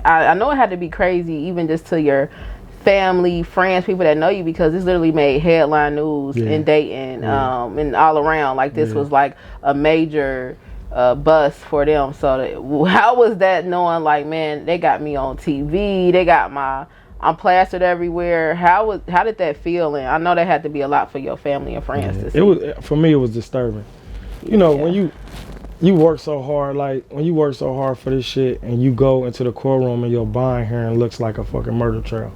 I know it had to be crazy, even just to your family, friends, people that know you, because this literally made headline news in Dayton, and all around. Like this was like a major bust for them. So how was that, knowing like, man, they got me on TV, they got I'm plastered everywhere. How did that feel? And I know that had to be a lot for your family and friends to see. It was, for me, it was disturbing. You know, when you work so hard, like when you work so hard for this shit and you go into the courtroom and your bond hearing looks like a fucking murder trial.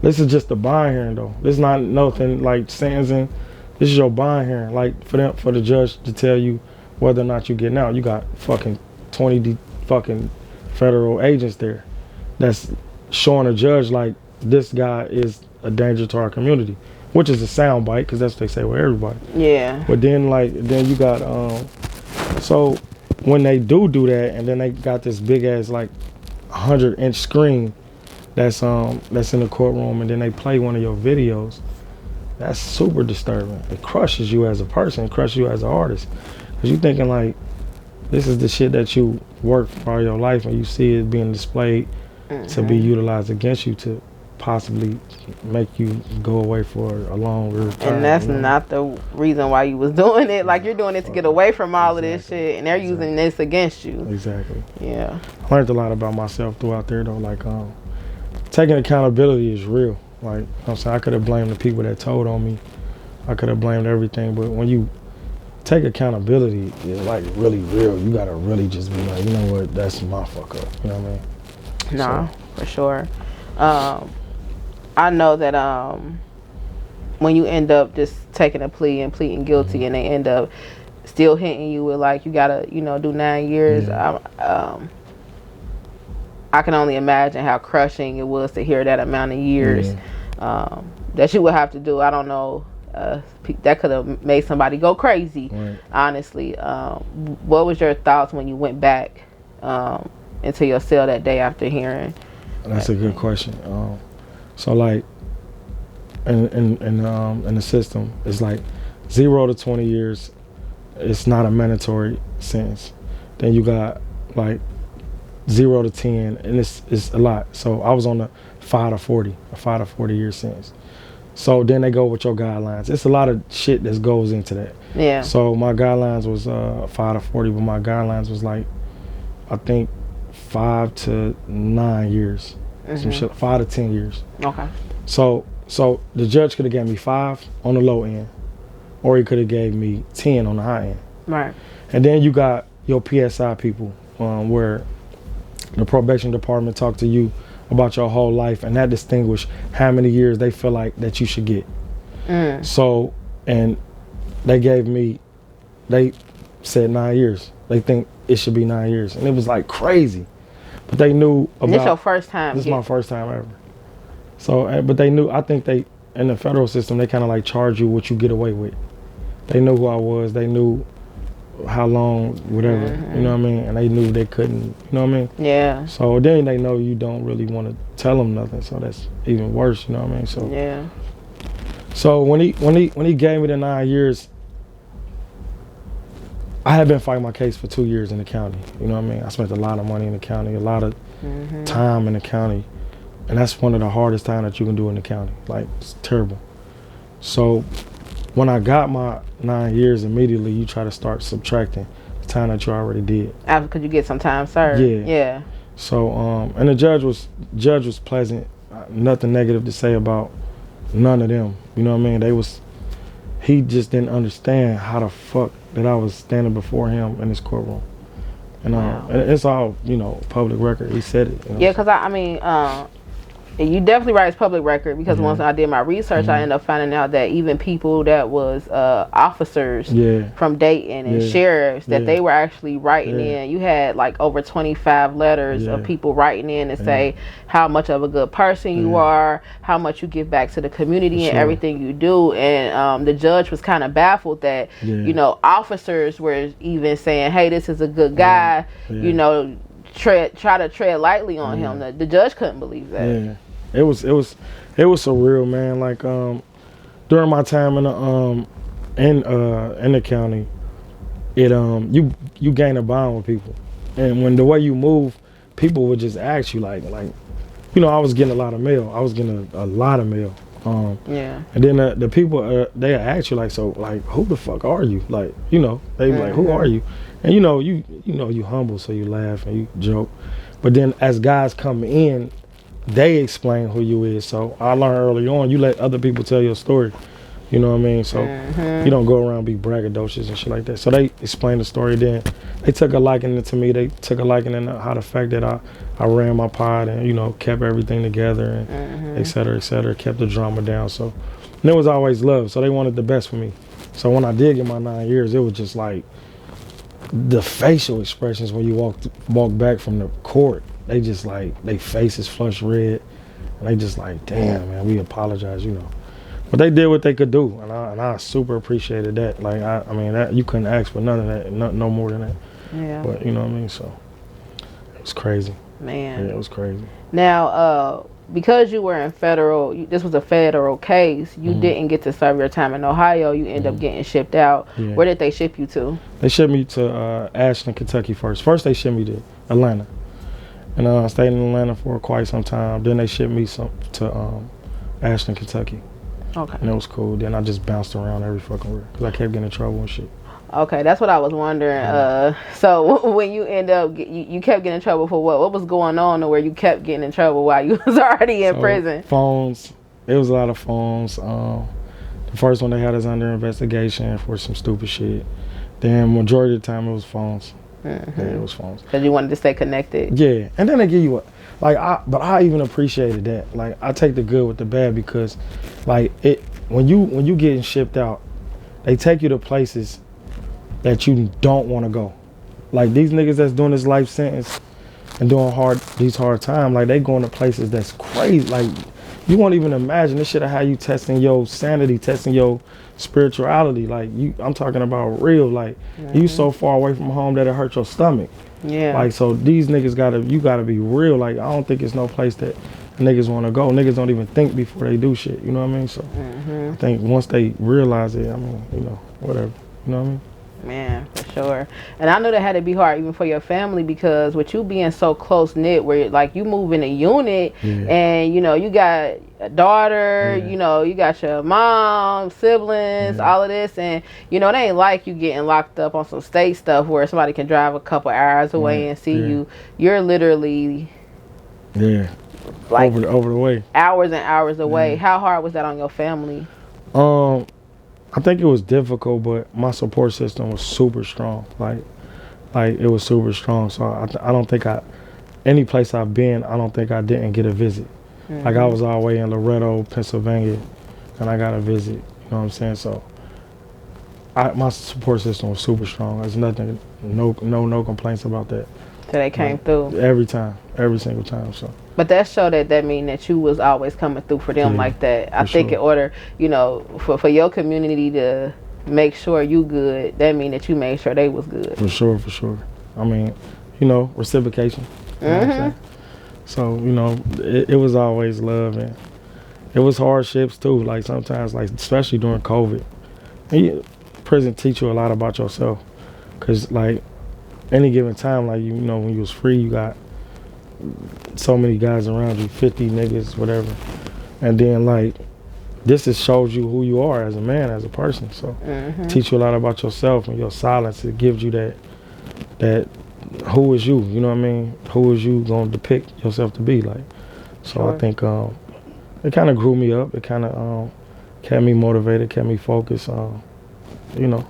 This is just the bond hearing though. This is not nothing like sentencing. This is your bond hearing. Like for the judge to tell you whether or not you getting out. You got fucking 20 fucking federal agents there that's showing a judge like this guy is a danger to our community, which is a sound bite because that's what they say with everybody. Yeah. But then you got so when they do that, and then they got this big ass like 100-inch screen that's in the courtroom, and then they play one of your videos. That's super disturbing. It crushes you as a person. It crushes you as an artist, because you thinking like, this is the shit that you worked for all your life, and you see it being displayed to be utilized against you to possibly make you go away for a longer time. And that's not the reason why you was doing it. Like, you're doing it to get away from all of this shit, and they're using this against you. Exactly. Yeah. I learned a lot about myself throughout there though. Like, taking accountability is real. Like, I'm saying, I could have blamed the people that told on me. I could have blamed everything, but when you take accountability, it's like really real. You gotta really just be like, you know what, that's my fuck up. You know what I mean? No, for sure. I know that when you end up just taking a plea and pleading guilty, and they end up still hitting you with like, you gotta, do 9 years. I can only imagine how crushing it was to hear that amount of years that you would have to do. I don't know. That could have made somebody go crazy, honestly. What was your thoughts when you went back into your cell that day after hearing? That's a good question. So like in the system, it's like 0 to 20 years. It's not a mandatory sentence. Then you got like 0 to 10, and it's a lot. So I was on the 5 to 40, a 5 to 40 year sentence. So then they go with your guidelines. It's a lot of shit that goes into that. Yeah. So my guidelines was 5 to 40, but my guidelines was like, I think 5 to 9 years. Some shit, 5 to 10 years. Okay. So the judge could have gave me 5 on the low end, or he could have gave me 10 on the high end. Right. And then you got your PSI people, where the probation department talk to you about your whole life, and that distinguish how many years they feel like that you should get. So, and they said 9 years. They think it should be 9 years, and it was like crazy. But they knew about. This your first time? This is my first time ever. So, but they knew. I think they, in the federal system, they kind of like charge you what you get away with. They knew who I was. They knew how long, whatever. You know what I mean? And they knew they couldn't. You know what I mean? Yeah. So then they know you don't really want to tell them nothing. So that's even worse. You know what I mean? So yeah. So when he gave me the 9 years, I had been fighting my case for 2 years in the county. You know what I mean? I spent a lot of money in the county, a lot of time in the county. And that's one of the hardest times that you can do in the county. Like, it's terrible. So when I got my 9 years, immediately you try to start subtracting the time that you already did. Could you get some time served? Yeah. So, and the judge was pleasant. Nothing negative to say about none of them. You know what I mean? He just didn't understand how the fuck that I was standing before him in this courtroom. And it's all, public record. He said it. Yeah, because I mean, you definitely right, it's public record, because once I did my research, I ended up finding out that even people that was officers from Dayton and sheriffs, that they were actually writing in. You had like over 25 letters of people writing in to say how much of a good person you are, how much you give back to the community and everything you do. And the judge was kind of baffled that, officers were even saying, hey, this is a good guy, try to tread lightly on him. The judge couldn't believe that. Yeah. It was surreal, man. Like during my time in the county, you gain a bond with people, and when the way you move people would just ask you like, you know, I was getting a lot of mail. I was getting a lot of mail. Yeah. And then the people, they ask you like, so like, who the fuck are you? Like, you know, they be like, who are you? And you know, you humble, so you laugh and you joke. But then as guys come in, they explain who you is. So I learned early on, you let other people tell your story. You know what I mean? So you don't go around and be braggadocious and shit like that. So they explained the story. Then they took a liking to me. They took a liking in how the fact that I ran my pod and, you know, kept everything together and et cetera, kept the drama down. So, and it was always love. So they wanted the best for me. So when I did get my 9 years, it was just like the facial expressions when you walk back from the court. They just like, they faces flush red. And they just like, damn, man, we apologize, you know. But they did what they could do, and I super appreciated that. Like, I mean, that you couldn't ask for none of that, no more than that. Yeah. But you know what I mean? So it was crazy. Man. Yeah, it was crazy. Now, because you were in federal, this was a federal case, you didn't get to serve your time in Ohio. You end up getting shipped out. Yeah. Where did they ship you to? They shipped me to Ashland, Kentucky first. First, they shipped me to Atlanta. And I stayed in Atlanta for quite some time. Then they shipped me to Ashland, Kentucky. Okay. And it was cool. Then I just bounced around every fucking where because I kept getting in trouble and shit. Okay, that's what I was wondering. So when you end up, you kept getting in trouble for what? What was going on to where you kept getting in trouble while you was already in prison? Phones. It was a lot of phones. The first one they had us under investigation for some stupid shit. Then majority of the time it was phones. Yeah, it was phones. Because you wanted to stay connected. Yeah, and then they give you but I even appreciated that. Like, I take the good with the bad because, like, when you getting shipped out, they take you to places that you don't want to go. Like, these niggas that's doing this life sentence and doing these hard times, like, they going to places that's crazy. Like, you won't even imagine this shit of how you testing your sanity, testing your spirituality. Like, I'm talking about real. Like, you so far away from home that it hurt your stomach. Yeah. Like, so these niggas you gotta be real. Like, I don't think it's no place that niggas want to go. Niggas don't even think before they do shit. You know what I mean? So I think once they realize it, I mean, you know, whatever. You know what I mean? Man, for sure. And I know that had to be hard even for your family because with you being so close knit, where like you move in a unit and you know you got a daughter, you know you got your mom, siblings, all of this, and you know it ain't like you getting locked up on some state stuff where somebody can drive a couple hours away and see you. You're literally like over the way, hours and hours away. How hard was that on your family? I think it was difficult, but my support system was super strong. Like it was super strong. So I don't think any place I've been, I don't think I didn't get a visit. Like, I was all the way in Loretto, Pennsylvania, and I got a visit. You know what I'm saying? So my support system was super strong. There's nothing, no complaints about that. So they came through every time, every single time. So. But that showed that mean that you was always coming through for them like that. I think in order, you know, for your community to make sure you good, that mean that you made sure they was good. For sure. I mean, you know, reciprocation. You know what I'm saying? So, you know, it was always love, and it was hardships too. Like, sometimes, like, especially during COVID, prison teach you a lot about yourself. Cause like any given time, like, you know, when you was free, you got so many guys around you, 50 niggas, whatever. And then, like, this just shows you who you are as a man, as a person. So teach you a lot about yourself and your silence. It gives you that who is you, you know what I mean? Who is you gonna depict yourself to be like? So I think it kind of grew me up. It kind of kept me motivated, kept me focused, you know.